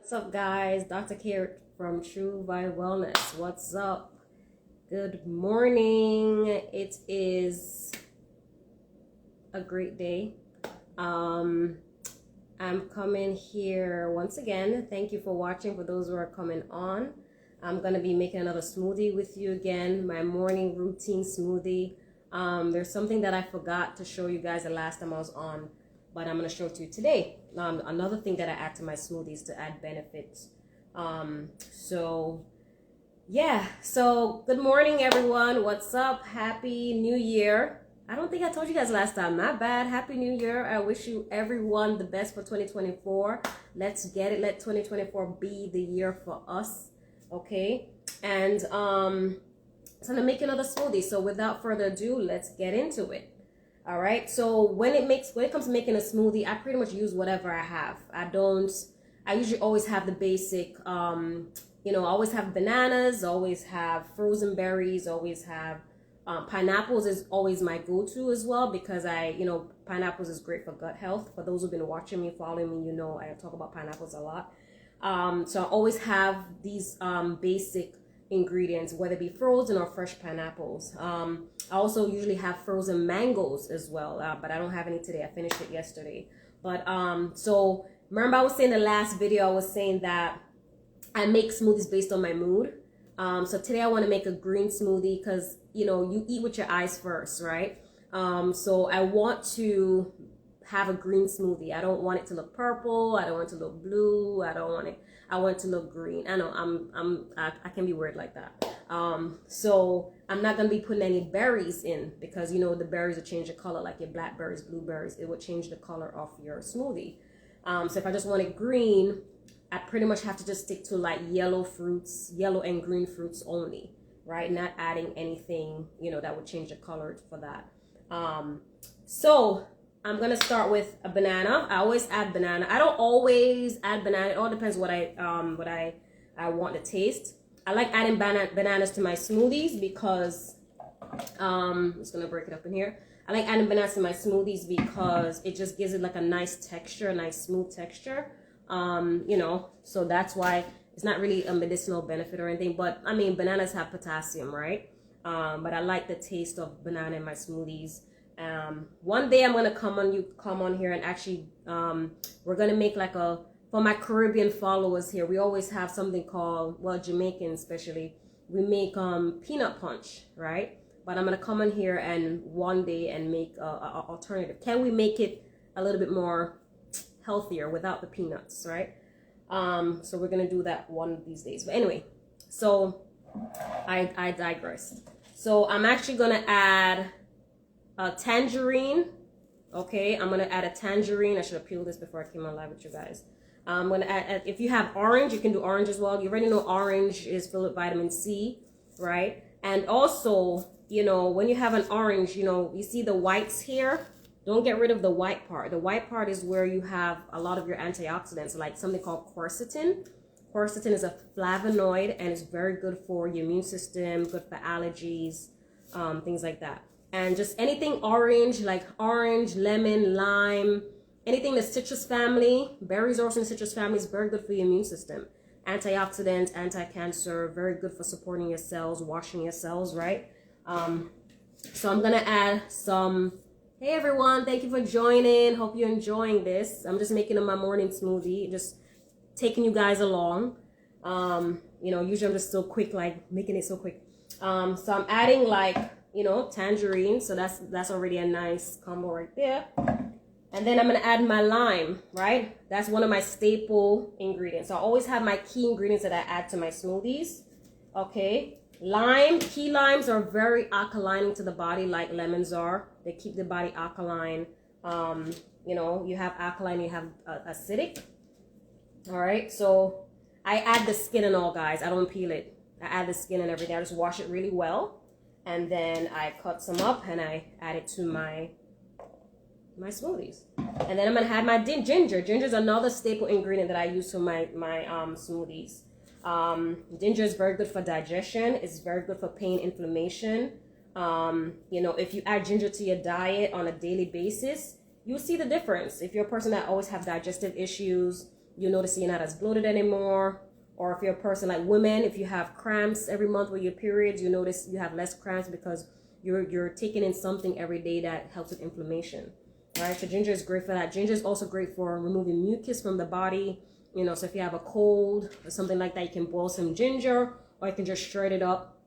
What's up, guys? Dr. Carrot from True by Wellness. What's up? Good morning. It is a great day. I'm coming here once again. Thank you for watching. For those who are coming on, I'm going to be making another smoothie with you again, my morning routine smoothie. There's something that I forgot to show you guys the last time I was on, but I'm going to show it to you today. Another thing that I add to my smoothies to add benefits. So good morning, everyone. What's up? Happy New Year. I don't think I told you guys last time. Not bad. Happy New Year. I wish you everyone the best for 2024. Let's get it. Let 2024 be the year for us. Okay. And so I'm gonna make another smoothie. So without further ado, let's get into it. All right. So when it comes to making a smoothie, I pretty much use whatever I have. I usually always have the basic, always have bananas, always have frozen berries, always have pineapples is always my go-to as well, because pineapples is great for gut health. For those who've been watching me, following me, I talk about pineapples a lot. So I always have these basic ingredients, whether it be frozen or fresh pineapples. I also usually have frozen mangoes as well, but I don't have any today. I finished it yesterday. But so remember I was saying the last video, I was saying that I make smoothies based on my mood. So today I want to make a green smoothie because, you eat with your eyes first, right? So I want to have a green smoothie. I don't want it to look purple. I don't want it to look blue. I want it to look green. I know I can be weird like that. So I'm not going to be putting any berries in because, the berries will change the color, like your blackberries, blueberries. It will change the color of your smoothie. So if I just want it green, I pretty much have to just stick to like yellow and green fruits only, right? Not adding anything, that would change the color for that. So I'm going to start with a banana. I always add banana. I don't always add banana. It all depends what I want to taste. I like adding bananas to my smoothies because, I'm just going to break it up in here. I like adding bananas to my smoothies because it just gives it like a nice texture, a nice smooth texture. So that's why it's not really a medicinal benefit or anything, but bananas have potassium, right? But I like the taste of banana in my smoothies. One day I'm going to come on here and actually, we're going to make for my Caribbean followers here, we always have something called, Jamaicans especially, we make, peanut punch, right? But I'm going to come on here and one day and make a alternative. Can we make it a little bit more healthier without the peanuts, right? So we're gonna do that one of these days. But anyway, so I digress. So I'm actually gonna add a tangerine. Okay, I'm gonna add a tangerine. I should have peeled this before I came on live with you guys. I'm gonna add, if you have orange, you can do orange as well. You already know orange is filled with vitamin C, right? And also, when you have an orange, you see the whites here. Don't get rid of the white part. The white part is where you have a lot of your antioxidants, like something called quercetin. Quercetin is a flavonoid and it's very good for your immune system, good for allergies, things like that. And just anything orange, like orange, lemon, lime, anything in the citrus family, berries also in the citrus family, is very good for your immune system. Antioxidants, anti-cancer, very good for supporting your cells, washing your cells, right? So I'm gonna add some. Hey everyone, thank you for joining. Hope you're enjoying this. I'm just making my morning smoothie, just taking you guys along. Usually I'm just so quick, like making it so quick. So I'm adding tangerine. So that's already a nice combo right there. And then I'm gonna add my lime, right? That's one of my staple ingredients. So I always have my key ingredients that I add to my smoothies. Okay. Key limes are very alkalining to the body, like lemons are. They keep the body alkaline. You have alkaline, you have acidic. All right, so I add the skin and all, guys. I don't peel it. I add the skin and everything. I just wash it really well, and then I cut some up and I add it to my smoothies. And then I'm gonna add my ginger. Ginger is another staple ingredient that I use for my smoothies. Ginger is very good for digestion. It's very good for pain, inflammation. If you add ginger to your diet on a daily basis, you'll see the difference. If you're a person that always have digestive issues, you notice you're not as bloated anymore. Or if you're a person like women, if you have cramps every month with your periods, you notice you have less cramps because you're taking in something every day that helps with inflammation. Right? So ginger is great for that. Ginger is also great for removing mucus from the body. You know, so if you have a cold or something like that, you can boil some ginger, or you can just shred it up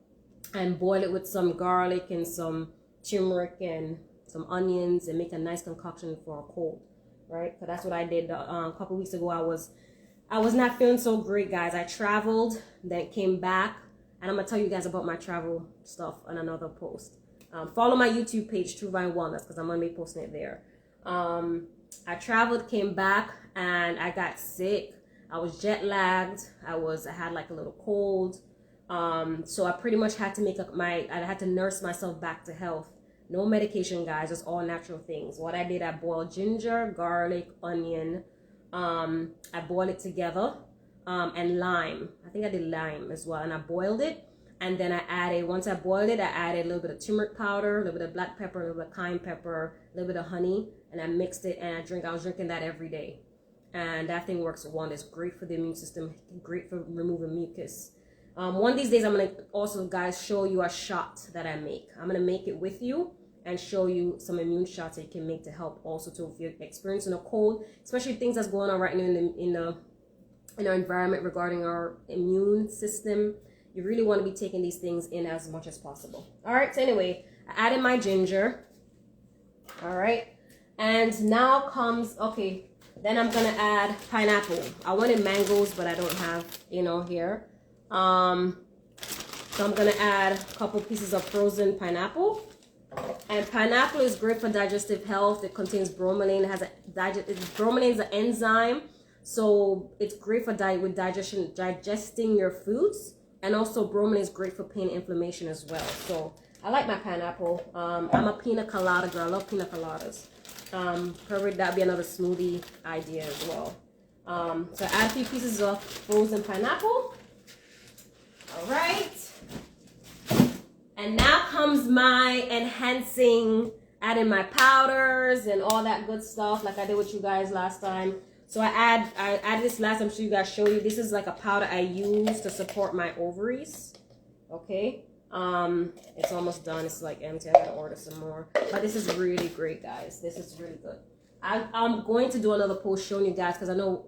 and boil it with some garlic and some turmeric and some onions and make a nice concoction for a cold. Right? So that's what I did a couple weeks ago. I was not feeling so great, guys. I traveled, then came back, and I'm gonna tell you guys about my travel stuff on another post. Follow my YouTube page, True Vine Wellness, because I'm gonna be posting it there. I traveled, came back, and I got sick. I was jet lagged. I had like a little cold. So I pretty much had to I had to nurse myself back to health. No medication, guys, just all natural things. What I did, I boiled ginger, garlic, onion. I boiled it together, and lime. I think I did lime as well. And I boiled it. And then once I boiled it, I added a little bit of turmeric powder, a little bit of black pepper, a little bit of cayenne pepper, a little bit of honey. And I mixed it and I was drinking that every day. And that thing works wonders. Great for the immune system, great for removing mucus. One of these days, I'm going to also, guys, show you a shot that I make. I'm going to make it with you and show you some immune shots that you can make to help also to, if you're experiencing a cold, especially things that's going on right now in our environment regarding our immune system. You really want to be taking these things in as much as possible. All right, so anyway, I added my ginger. All right, and now comes, okay, then I'm going to add pineapple. I wanted mangoes, but I don't have, here. So I'm going to add a couple pieces of frozen pineapple. And pineapple is great for digestive health. It contains bromelain. Bromelain is an enzyme, so it's great for digesting your foods. And also bromelain is great for pain and inflammation as well. So I like my pineapple. I'm a pina colada girl. I love pina coladas. Probably that'd be another smoothie idea as well. So add a few pieces of frozen pineapple. All right. And now comes my enhancing, adding my powders and all that good stuff like I did with you guys last time. So I added this last time, so you guys show you. This is like a powder I use to support my ovaries. Okay. It's almost done. It's like empty. I gotta order some more. But this is really great, guys. This is really good. I'm going to do another post showing you guys because I know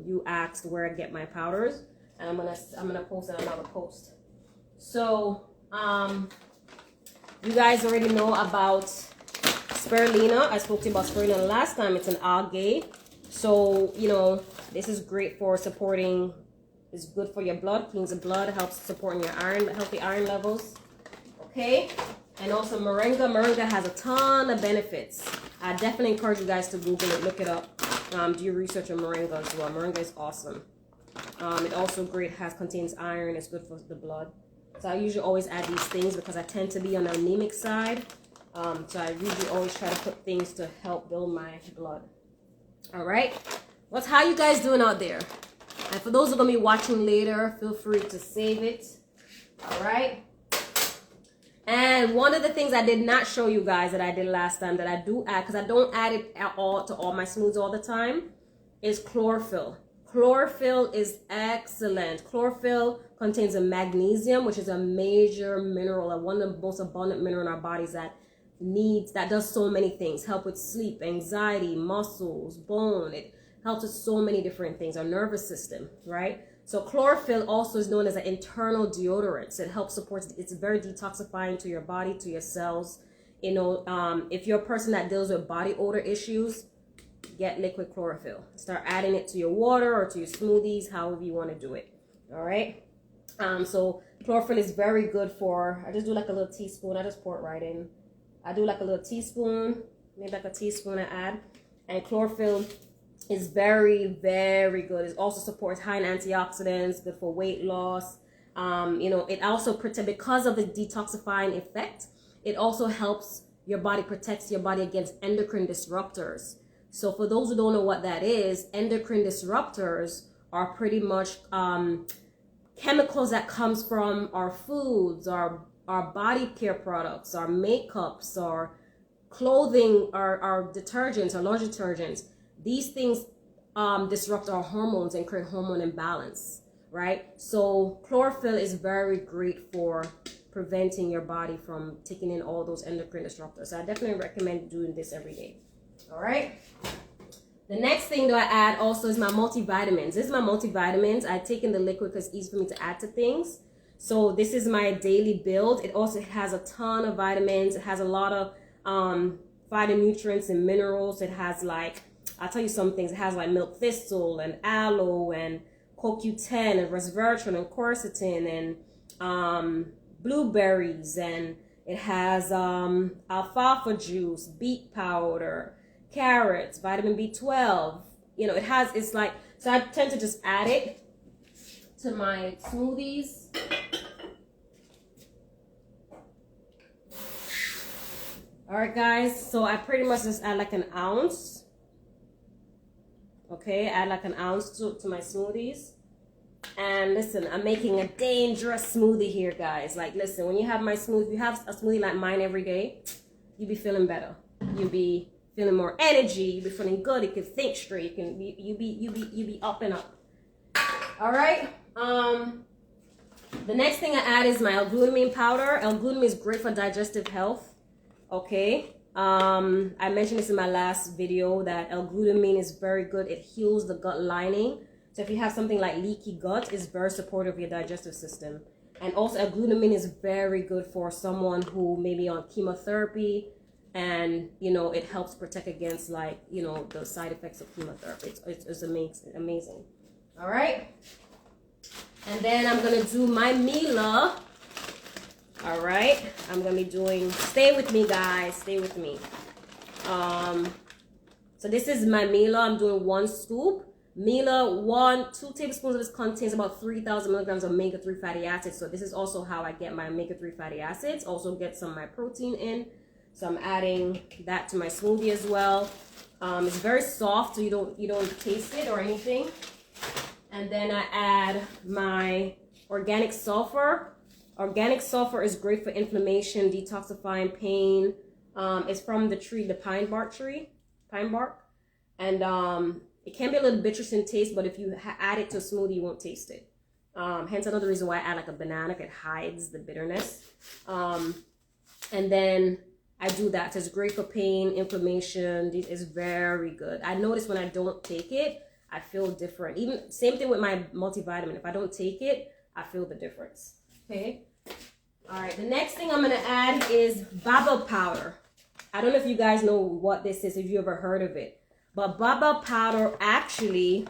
you asked where I get my powders, and I'm gonna post it on another post. So you guys already know about spirulina. I spoke to you about spirulina last time. It's an algae. So, this is great for supporting, it's good for your blood, cleans the blood, helps supporting your healthy iron levels. Okay? And also Moringa. Moringa has a ton of benefits. I definitely encourage you guys to Google it, look it up. Do your research on Moringa as well. Moringa is awesome. It also contains iron. It's good for the blood. So I usually always add these things because I tend to be on the anemic side. So I usually always try to put things to help build my blood. All right. How you guys doing out there? And for those who are going to be watching later, feel free to save it. All right. And one of the things I did not show you guys that I did last time that I do add, because I don't add it at all to all my smoothies all the time, is chlorophyll. Chlorophyll is excellent. Chlorophyll contains a magnesium, which is a major mineral, and one of the most abundant minerals in our bodies that does so many things. Help with sleep, anxiety, muscles, bone. It helps with so many different things, our nervous system, right? So chlorophyll also is known as an internal deodorant. So it helps support, it's very detoxifying to your body, to your cells. If you're a person that deals with body odor issues, get liquid chlorophyll. Start adding it to your water or to your smoothies, however you want to do it. All right. So chlorophyll is very good for, I just do like a little teaspoon. I just pour it right in. I do like a little teaspoon, maybe like a teaspoon I add. And chlorophyll is very, very good. It also supports high in antioxidants, good for weight loss. It also because of the detoxifying effect, it also helps your body, protects your body against endocrine disruptors. So for those who don't know what that is, endocrine disruptors are pretty much chemicals that comes from our foods, our body care products, our makeups, our clothing, our detergents, our laundry detergents. These things disrupt our hormones and create hormone imbalance, right? So chlorophyll is very great for preventing your body from taking in all those endocrine disruptors. So I definitely recommend doing this every day. All right. The next thing that I add also is my multivitamins. This is my multivitamins. I take in the liquid because it's easy for me to add to things. So this is my daily build. It also has a ton of vitamins. It has a lot of phytonutrients and minerals. It has like, I'll tell you some things. It has like milk thistle and aloe and CoQ10 and resveratrol and quercetin and blueberries, and it has alfalfa juice, beet powder, carrots, vitamin B12. You know, it's like, so I tend to just add it to my smoothies. All right, guys, so I pretty much just add like an ounce. Okay, add like an ounce to my smoothies. And listen, I'm making a dangerous smoothie here, guys. Like, listen, when you have my smoothie, if you have a smoothie like mine every day, you be feeling better. You be feeling more energy. You be feeling good. You can think straight. You be up and up. All right. The next thing I add is my L-glutamine powder. L-glutamine is great for digestive health. Okay. I mentioned this in my last video that L-glutamine is very good. It heals the gut lining. So if you have something like leaky gut, it's very supportive of your digestive system. And also L-glutamine is very good for someone who may be on chemotherapy, and you know, it helps protect against, like, you know, the side effects of chemotherapy. It's amazing. All right. And then I'm gonna do my Mila. All right. I'm gonna be doing, stay with me, guys, stay with me. So this is my Mila. I'm doing 1 scoop. Mila, 2 tablespoons of this contains about 3,000 milligrams of omega-3 fatty acids. So this is also how I get my omega-3 fatty acids. Also get some of my protein in. So I'm adding that to my smoothie as well. It's very soft, so you don't taste it or anything. And then I add my organic sulfur. Organic sulfur is great for inflammation, detoxifying, pain. It's from the tree, the pine bark. And it can be a little bitter in taste, but if you add it to a smoothie, you won't taste it. Hence another reason why I add like a banana. It hides the bitterness. And then I do that. So it's great for pain, inflammation. It's very good. I notice when I don't take it, I feel different. Even same thing with my multivitamin. If I don't take it, I feel the difference. Okay. All right. The next thing I'm gonna add is baba powder. I don't know if you guys know what this is, if you ever heard of it. But baba powder actually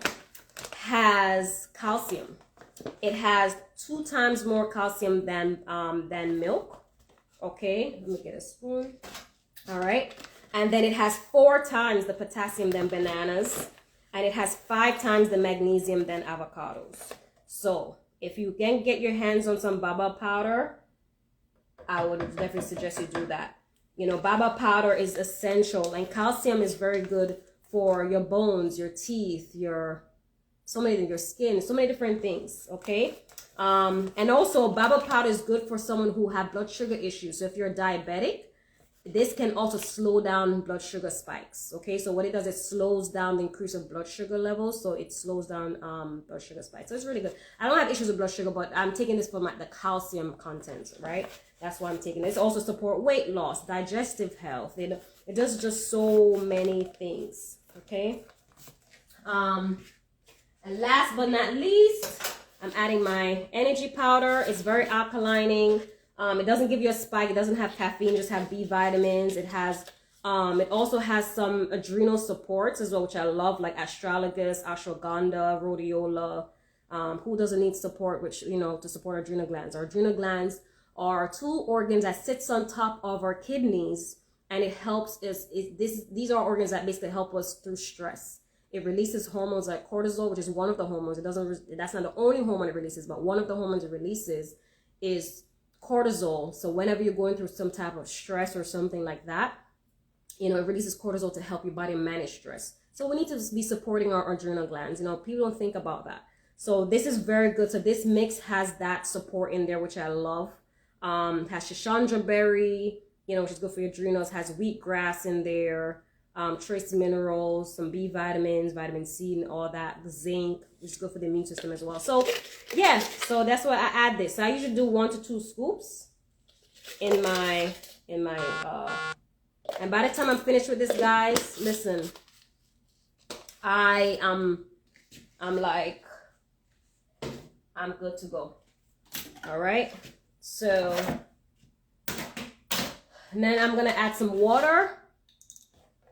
has calcium. It has 2 times more calcium than milk. Okay, let me get a spoon. All right. And then it has 4 times the potassium than bananas. And it has 5 times the magnesium than avocados. So if you can get your hands on some baba powder, I would definitely suggest you do that. You know, baba powder is essential, and calcium is very good for your bones, your teeth, your skin, so many different things. Okay. And also baba powder is good for someone who have blood sugar issues. So if you're diabetic, this can also slow down blood sugar spikes. Okay, so what it does, it slows down the increase of blood sugar levels. So it slows down blood sugar spikes. So it's really good. I don't have issues with blood sugar, but I'm taking this for the calcium content, right? That's why I'm taking this. Also support weight loss, digestive health. It does just so many things. Okay. And last but not least, I'm adding my energy powder. It's very alkalining. It doesn't give you a spike. It doesn't have caffeine. It just have B vitamins. It has, it also has some adrenal supports as well, which I love, like astragalus, ashwagandha, rhodiola. Who doesn't need support, which, you know, to support adrenal glands? Our adrenal glands are 2 organs that sits on top of our kidneys, and it helps us. These are organs that basically help us through stress. It releases hormones like cortisol, which is one of the hormones. That's not the only hormone it releases, but one of the hormones it releases is cortisol. So whenever you're going through some type of stress or something like that, you know, it releases cortisol to help your body manage stress. So we need to be supporting our adrenal glands. You know, people don't think about that. So this is very good. So this mix has that support in there, which I love. Has Shishandra berry, you know, which is good for your adrenals. Has wheatgrass in there. trace minerals, some B vitamins, vitamin C, and all that, the zinc, which is good for the immune system as well. So yeah, so that's why I add this. So I usually do 1 to 2 scoops in my and by the time I'm finished with this, guys, listen, I'm good to go. All right, so and then I'm gonna add some water.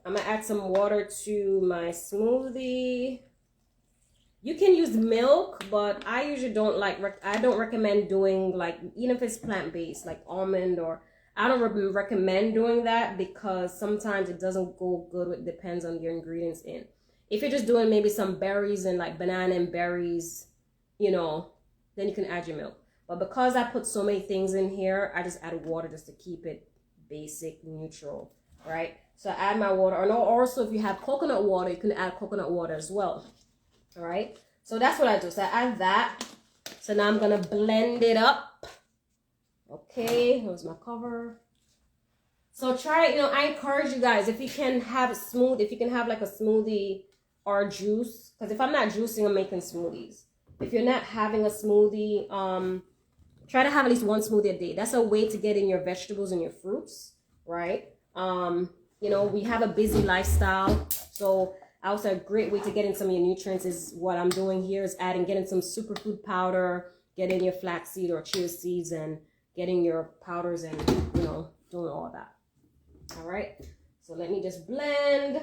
I'm gonna add some water to my smoothie. You can use milk, but I usually don't I don't recommend doing, like, even if it's plant-based, like almond, or I don't recommend doing that because sometimes it doesn't go good. It depends on your ingredients in. If you're just doing maybe some berries and like banana and berries, you know, then you can add your milk. But because I put so many things in here, I just add water just to keep it basic, neutral, right? So I add my water. Or also, if you have coconut water, you can add coconut water as well. All right, so that's what I do. So I add that. So now I'm gonna blend it up. Okay, here's my cover. So try, I encourage you guys, if you can have it smooth, if you can have like a smoothie or juice, because if I'm not juicing, I'm making smoothies. If you're not having a smoothie, try to have at least 1 smoothie a day. That's a way to get in your vegetables and your fruits, right? We have a busy lifestyle, so also a great way to get in some of your nutrients is what I'm doing here, is getting some superfood powder, getting your flaxseed or chia seeds, and getting your powders and, doing all that. All right, so let me just blend.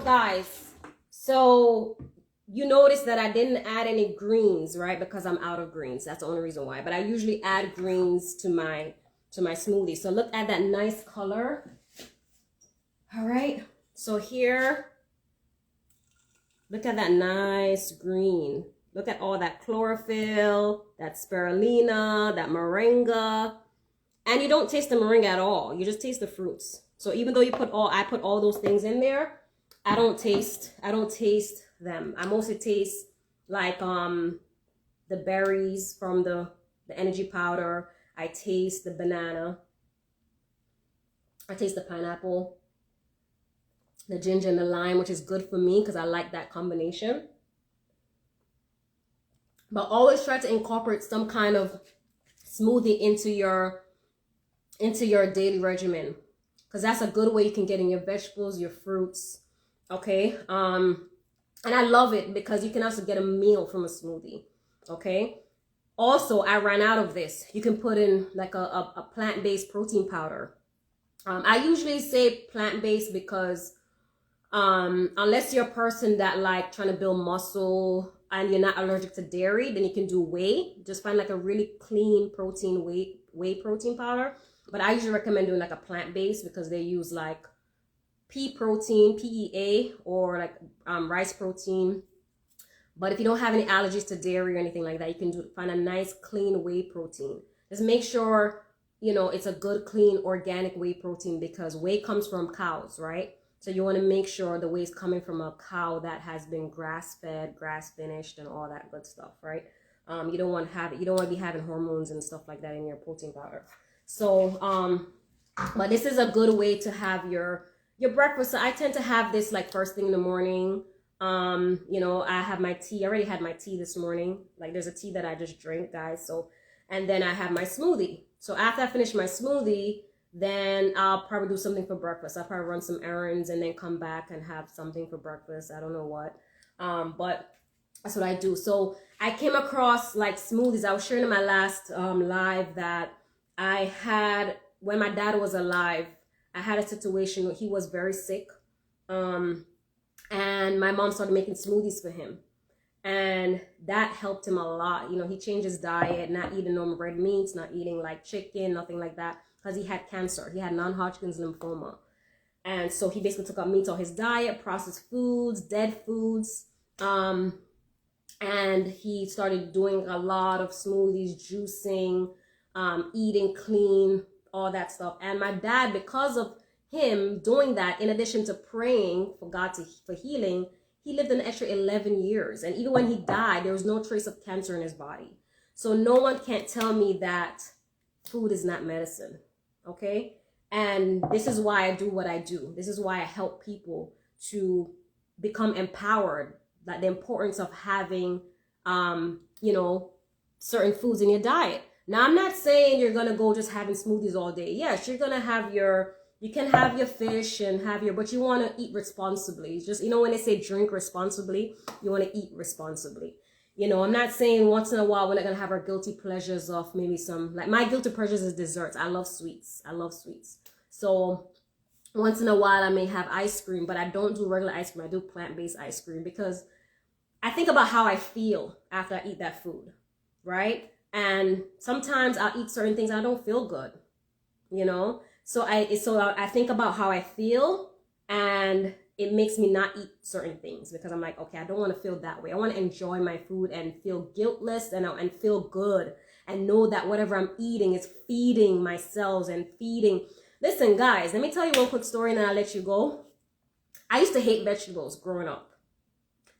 Guys, so you notice that I didn't add any greens, right? Because I'm out of greens. That's the only reason why. But I usually add greens to my smoothie. So look at that nice color. All right. So here, look at that nice green. Look at all that chlorophyll, that spirulina, that moringa. And you don't taste the moringa at all. You just taste the fruits. So even though I put all those things in there, I don't taste them. I mostly taste like the berries from the energy powder. I taste the banana. I taste the pineapple, the ginger and the lime, which is good for me because I like that combination. But always try to incorporate some kind of smoothie into your daily regimen, because that's a good way you can get in your vegetables, your fruits. Okay, and I love it because you can also get a meal from a smoothie. Okay, also I ran out of this. You can put in like a plant-based protein powder. I usually say plant-based because unless you're a person that like trying to build muscle and you're not allergic to dairy, then you can do whey. Just find like a really clean protein whey protein powder. But I usually recommend doing like a plant-based because they use like pea protein, PEA, or like rice protein. But if you don't have any allergies to dairy or anything like that, you can find a nice clean whey protein. Just make sure, it's a good, clean, organic whey protein, because whey comes from cows, right? So you want to make sure the whey is coming from a cow that has been grass-fed, grass-finished, and all that good stuff, right? You don't want to be having hormones and stuff like that in your protein powder. So, but this is a good way to have your breakfast. So I tend to have this like first thing in the morning. I have my tea. I already had my tea this morning. Like there's a tea that I just drink, guys. So, and then I have my smoothie. So after I finish my smoothie, then I'll probably do something for breakfast. I'll probably run some errands and then come back and have something for breakfast. I don't know what. But that's what I do. So I came across like smoothies. I was sharing in my last live that I had when my dad was alive. I had a situation where he was very sick. And my mom started making smoothies for him. And that helped him a lot. He changed his diet, not eating normal red meats, not eating like chicken, nothing like that, because he had cancer. He had non-Hodgkin's lymphoma. And so he basically took out meats on his diet, processed foods, dead foods. And he started doing a lot of smoothies, juicing, eating clean, all that stuff. And my dad, because of him doing that, in addition to praying for God for healing, he lived an extra 11 years. And even when he died, there was no trace of cancer in his body. So no one can't tell me that food is not medicine, okay? And this is why I do what I do. This is why I help people to become empowered, like the importance of having, certain foods in your diet. Now, I'm not saying you're going to go just having smoothies all day. Yes, you're going to have you can have your fish and but you want to eat responsibly. It's just, when they say drink responsibly, you want to eat responsibly. I'm not saying once in a while we're not going to have our guilty pleasures of maybe some, like my guilty pleasures is desserts. I love sweets. So once in a while I may have ice cream, but I don't do regular ice cream. I do plant-based ice cream because I think about how I feel after I eat that food, right? And sometimes I'll eat certain things and I don't feel good, So I think about how I feel, and it makes me not eat certain things because I'm like, okay, I don't want to feel that way. I want to enjoy my food and feel guiltless and feel good and know that whatever I'm eating is feeding my cells and feeding. Listen, guys, let me tell you one quick story and then I'll let you go. I used to hate vegetables growing up.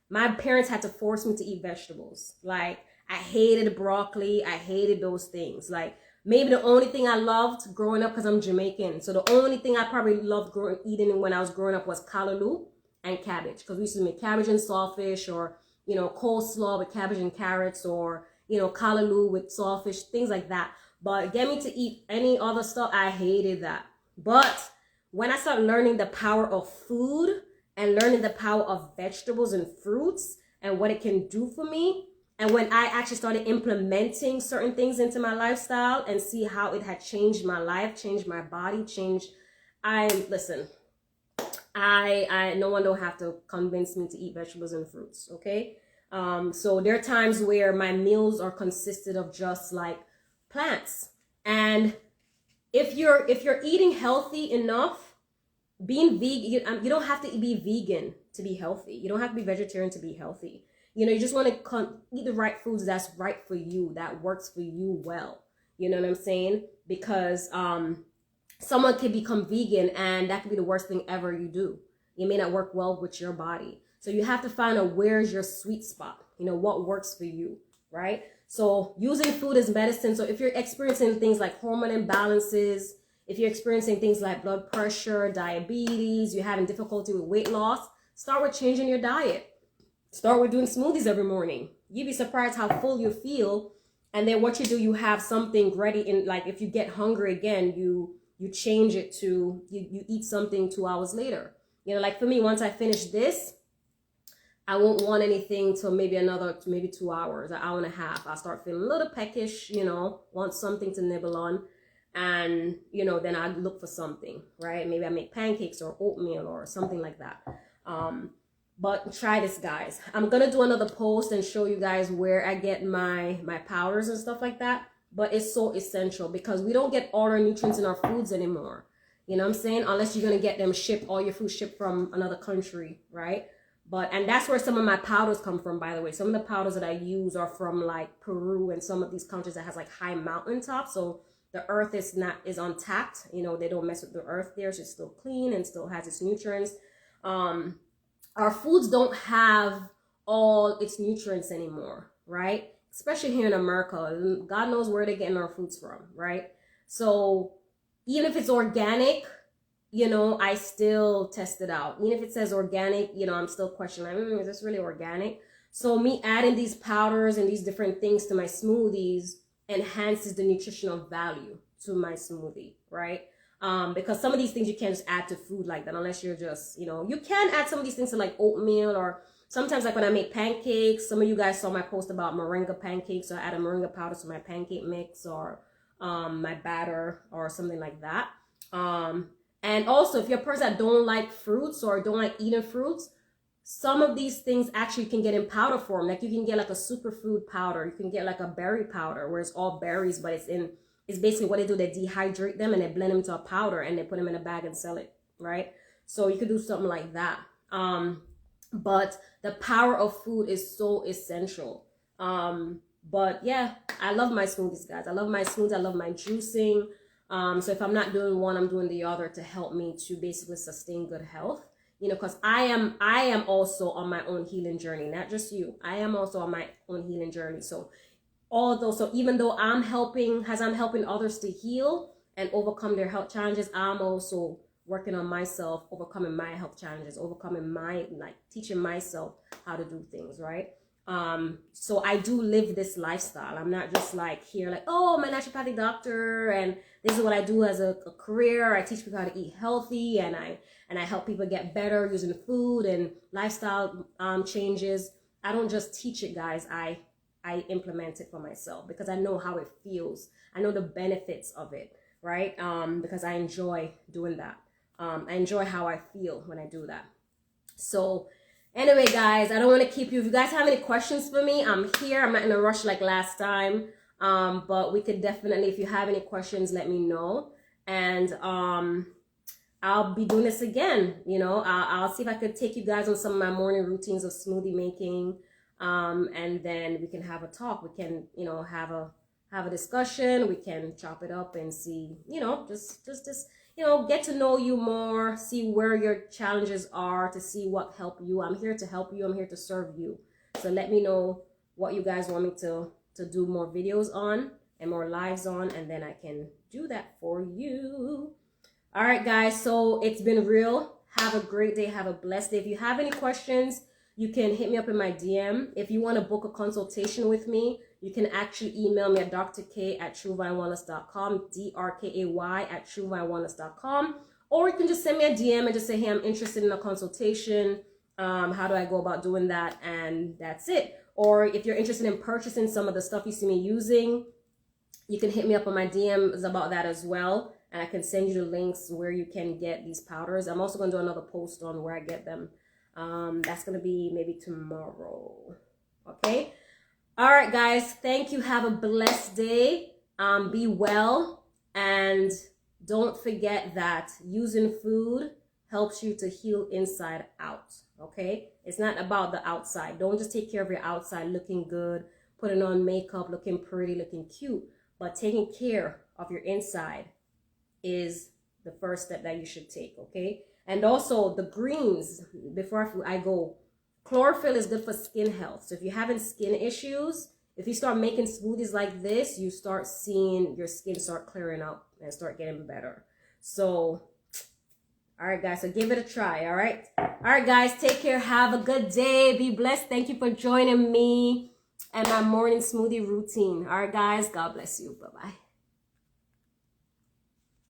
My parents had to force me to eat vegetables. Like, I hated broccoli. I hated those things. Like, maybe the only thing I loved growing up, because I'm Jamaican, so the only thing I probably loved eating when I was growing up was callaloo and cabbage, because we used to make cabbage and sawfish, or coleslaw with cabbage and carrots, or callaloo with sawfish, things like that. But get me to eat any other stuff, I hated that. But when I started learning the power of food and learning the power of vegetables and fruits and what it can do for me, and when I actually started implementing certain things into my lifestyle and see how it had changed my life, changed my body, no one don't have to convince me to eat vegetables and fruits, okay? So there are times where my meals are consisted of just like plants. And if you're eating healthy enough, being vegan, you don't have to be vegan to be healthy. You don't have to be vegetarian to be healthy. You just want to eat the right foods that's right for you, that works for you well. You know what I'm saying? Because someone could become vegan and that could be the worst thing ever you do. It may not work well with your body. So you have to find out where's your sweet spot, what works for you, right? So using food as medicine. So if you're experiencing things like hormone imbalances, if you're experiencing things like blood pressure, diabetes, you're having difficulty with weight loss, start with changing your diet. Start with doing smoothies every morning. You'd be surprised how full you feel. And then what you do, you have something ready in, like if you get hungry again, you change it to, you eat something 2 hours later. Like for me, once I finish this, I won't want anything till maybe 2 hours, an hour and a half. I'll start feeling a little peckish, want something to nibble on. And, then I look for something, right? Maybe I make pancakes or oatmeal or something like that. But try this, guys. I'm going to do another post and show you guys where I get my powders and stuff like that. But it's so essential because we don't get all our nutrients in our foods anymore. You know what I'm saying? Unless you're going to get them shipped, all your food shipped from another country, right? And that's where some of my powders come from, by the way. Some of the powders that I use are from like Peru and some of these countries that has like high mountaintops. So the earth is untapped. They don't mess with the earth there. So it's still clean and still has its nutrients. Our foods don't have all its nutrients anymore, right? Especially here in America. God knows where they're getting our foods from, right? So even if it's organic, I still test it out. Even if it says organic, I'm still questioning, is this really organic? So me adding these powders and these different things to my smoothies enhances the nutritional value to my smoothie, right? Because some of these things you can't just add to food like that unless you're just, you can add some of these things to like oatmeal, or sometimes like when I make pancakes, some of you guys saw my post about Moringa pancakes, so I add a Moringa powder to my pancake mix or my batter or something like that. And also, if you're a person that don't like fruits or don't like eating fruits, some of these things actually can get in powder form. Like you can get like a superfood powder. You can get like a berry powder where it's all berries, but it's basically what they do. They dehydrate them and they blend them into a powder and they put them in a bag and sell it, right? So you could do something like that. But the power of food is so essential. But yeah, I love my smoothies, guys. I love my smoothies. I love my juicing. So if I'm not doing one, I'm doing the other to help me to basically sustain good health. You know, because I am also on my own healing journey, not just you. I am also on my own healing journey. So even though I'm helping others to heal and overcome their health challenges, I'm also working on myself, overcoming my health challenges, teaching myself how to do things, right? So I do live this lifestyle. I'm not just like here, like, oh, I'm a naturopathic doctor and this is what I do as a career. I teach people how to eat healthy and I help people get better using food and lifestyle changes. I don't just teach it, guys. I implement it for myself because I know how it feels. I know the benefits of it, right? Because I enjoy doing that. I enjoy how I feel when I do that. So anyway, guys, I don't want to keep you. If you guys have any questions for me, I'm here. I'm not in a rush like last time. But we could definitely, if you have any questions, let me know. And I'll be doing this again. You know, I'll see if I could take you guys on some of my morning routines of smoothie making. And then we can have a talk. We can, you know, have a discussion. We can chop it up and see, you know, just you know, get to know you more, see where your challenges are, to see what help you. I'm here to help you. I'm here to serve you. So let me know what you guys want me to do more videos on and more lives on, and then I can do that for you. All right, guys. So it's been real. Have a great day. Have a blessed day. If you have any questions, you can hit me up in my DM. If you want to book a consultation with me, you can actually email me at drk@truevinewellness.com, drkay@truevinewellness.com, or you can just send me a DM and just say, hey, I'm interested in a consultation. How do I go about doing that? And that's it. Or if you're interested in purchasing some of the stuff you see me using, you can hit me up on my DMs about that as well. And I can send you the links where you can get these powders. I'm also going to do another post on where I get them. That's going to be maybe tomorrow. Okay. All right, guys. Thank you. Have a blessed day. Be well. And don't forget that using food helps you to heal inside out. Okay. It's not about the outside. Don't just take care of your outside looking good, putting on makeup, looking pretty, looking cute. But taking care of your inside is the first step that you should take. Okay. And also the greens, before I go, chlorophyll is good for skin health. So if you're having skin issues, if you start making smoothies like this, you start seeing your skin start clearing up and start getting better. So, all right, guys, so give it a try, all right? All right, guys, take care. Have a good day. Be blessed. Thank you for joining me and my morning smoothie routine. All right, guys, God bless you. Bye-bye.